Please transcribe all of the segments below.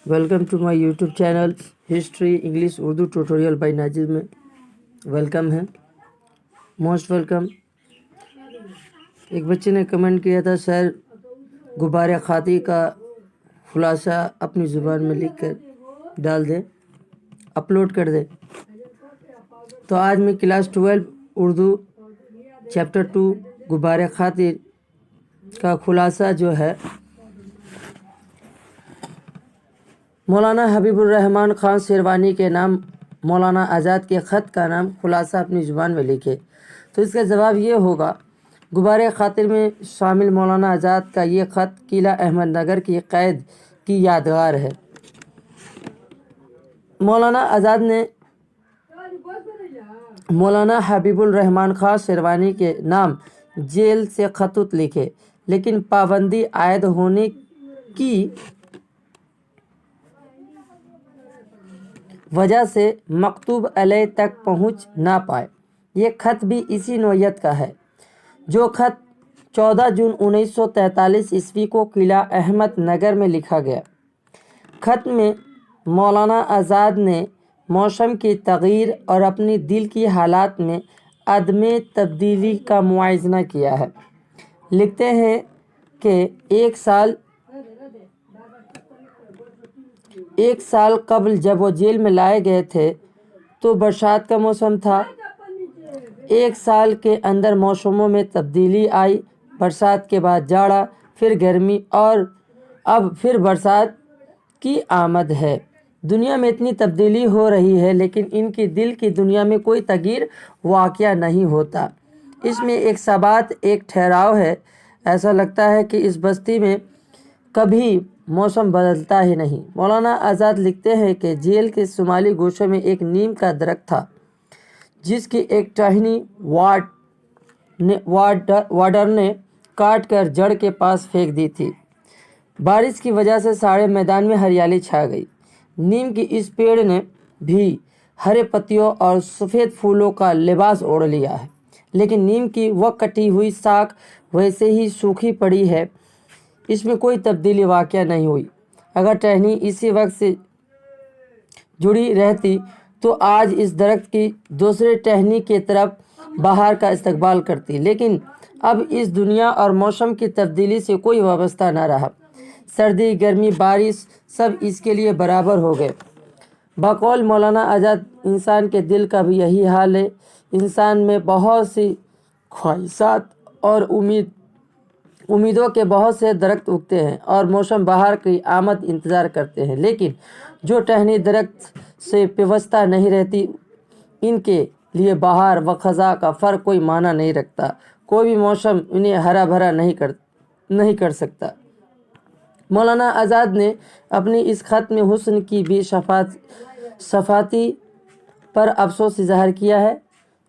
Welcome to my YouTube channel history English Urdu tutorial by Nazir में welcome है, most welcome. एक बच्चे ने कमेंट किया था सर गुब्बारे खाती का खुलासा अपनी ज़ुबान में लिख कर डाल दे, अपलोड कर दे। तो आज मैं क्लास 12 उर्दू चैप्टर 2 गुब्बारे खातिर का खुलासा जो है मौलाना हबीबुर रहमान खान शेरवानी के नाम मौलाना आज़ाद के ख़त का नाम खुलासा अपनी ज़ुबान में लिखे। तो इसका जवाब ये होगा, गुब्बारे खातिर में शामिल मौलाना आज़ाद का ये ख़त किला अहमदनगर की क़ैद की यादगार है। मौलाना आज़ाद ने मौलाना हबीबुर रहमान खान शेरवानी के नाम जेल से ख़तूत लिखे, लेकिन पाबंदी आयद होने की वजह से मकतूब अलैह तक पहुंच ना पाए। ये ख़त भी इसी नौयत का है। जो ख़त 14 जून 1943 ईस्वी को किला अहमद नगर में लिखा गया। ख़त में मौलाना आज़ाद ने मौसम की तग़यीर और अपनी दिल की हालात में अदम तब्दीली का मुआयना किया है। लिखते हैं कि एक साल कबल जब वो जेल में लाए गए थे तो बरसात का मौसम था। एक साल के अंदर मौसमों में तब्दीली आई। बरसात के बाद जाड़ा, फिर गर्मी और अब फिर बरसात की आमद है। दुनिया में इतनी तब्दीली हो रही है, लेकिन इनकी दिल की दुनिया में कोई तगीर वाक़या नहीं होता। इसमें एक सबात, एक ठहराव है। ऐसा लगता है कि इस बस्ती में कभी मौसम बदलता ही नहीं। मौलाना आज़ाद लिखते हैं कि जेल के शुमाली गोशे में एक नीम का दरख्त था, जिसकी एक टहनी वार्डर ने काट कर जड़ के पास फेंक दी थी। बारिश की वजह से सारे मैदान में हरियाली छा गई। नीम की इस पेड़ ने भी हरे पत्तियों और सफ़ेद फूलों का लिबास ओढ़ लिया है, लेकिन नीम की वह कटी हुई शाख वैसे ही सूखी पड़ी है। इसमें कोई तब्दीली वाक़या नहीं हुई। अगर टहनी इसी वक्त से जुड़ी रहती तो आज इस दरख्त की दूसरे टहनी की तरफ बाहर का इस्तकबाल करती, लेकिन अब इस दुनिया और मौसम की तब्दीली से कोई वाबस्ता न रहा। सर्दी, गर्मी, बारिश सब इसके लिए बराबर हो गए। बकौल मौलाना आज़ाद, इंसान के दिल का भी यही हाल है। इंसान में बहुत सी ख्वाहिशात और उम्मीदों के बहुत से दरख्त उगते हैं और मौसम बहार की आमद इंतज़ार करते हैं, लेकिन जो टहनी दरख्त से पेवस्ता नहीं रहती, इनके लिए बहार व ख़ज़ा का फ़र्क कोई माना नहीं रखता। कोई भी मौसम इन्हें हरा भरा नहीं कर सकता। मौलाना आज़ाद ने अपनी इस ख़त में हुस्न की बेशफ़ाती पर अफसोस इज़हार किया है।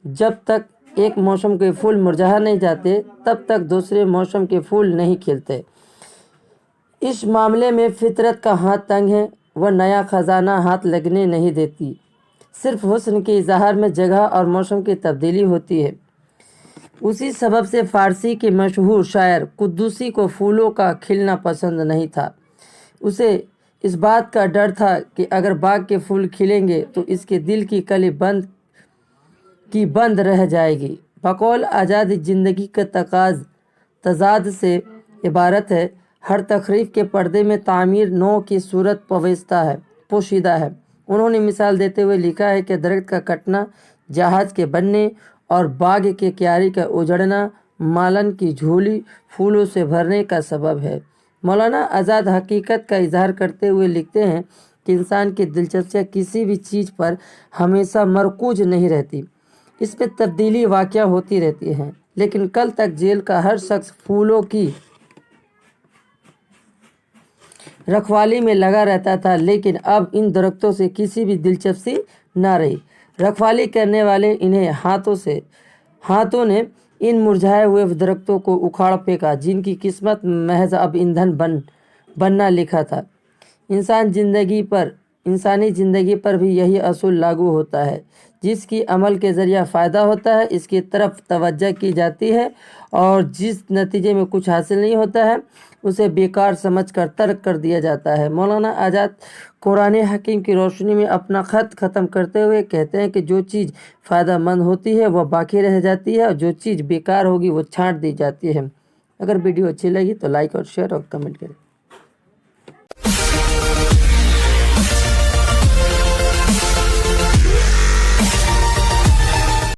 जब तक एक मौसम के फूल मुरझा नहीं जाते, तब तक दूसरे मौसम के फूल नहीं खिलते। इस मामले में फितरत का हाथ तंग है। वह नया ख़जाना हाथ लगने नहीं देती। सिर्फ हुस्न के इज़हार में जगह और मौसम की तब्दीली होती है। उसी सबब से फ़ारसी के मशहूर शायर कुद्दूसी को फूलों का खिलना पसंद नहीं था। उसे इस बात का डर था कि अगर बाग के फूल खिलेंगे तो इसके दिल की कली बंद रह जाएगी। बकौल आज़ाद ज़िंदगी का तज़ाद से इबारत है। हर तकरीब के पर्दे में तामीर नौ की सूरत पोशीदा है। उन्होंने मिसाल देते हुए लिखा है कि दरख्त का कटना जहाज़ के बनने और बाग के क्यारी का उजड़ना मालन की झोली फूलों से भरने का सबब है। मौलाना आज़ाद हकीकत का इजहार करते हुए लिखते हैं कि इंसान की दिलचस्पियाँ किसी भी चीज़ पर हमेशा मरकूज नहीं रहती। इस पर तब्दीली वाक़या होती रहती है। लेकिन कल तक जेल का हर शख्स फूलों की रखवाली में लगा रहता था, लेकिन अब इन दरख्तों से किसी भी दिलचस्पी न रही। रखवाली करने वाले इन्हें हाथों ने इन मुरझाए हुए दरख्तों को उखाड़ फेंका, जिनकी किस्मत महज अब ईंधन बनना लिखा था। इंसानी ज़िंदगी पर भी यही असूल लागू होता है। जिसकी अमल के ज़रिया फ़ायदा होता है, इसकी तरफ तवज्जो की जाती है, और जिस नतीजे में कुछ हासिल नहीं होता है, उसे बेकार समझकर तर्क कर दिया जाता है। मौलाना आज़ाद कुरान हकीम की रोशनी में अपना ख़त ख़त्म करते हुए कहते हैं कि जो चीज़ फ़ायदेमंद होती है वह बाकी रह जाती है और जो चीज़ बेकार होगी वो छांट दी जाती है। अगर वीडियो अच्छी लगी तो लाइक और शेयर और कमेंट करें।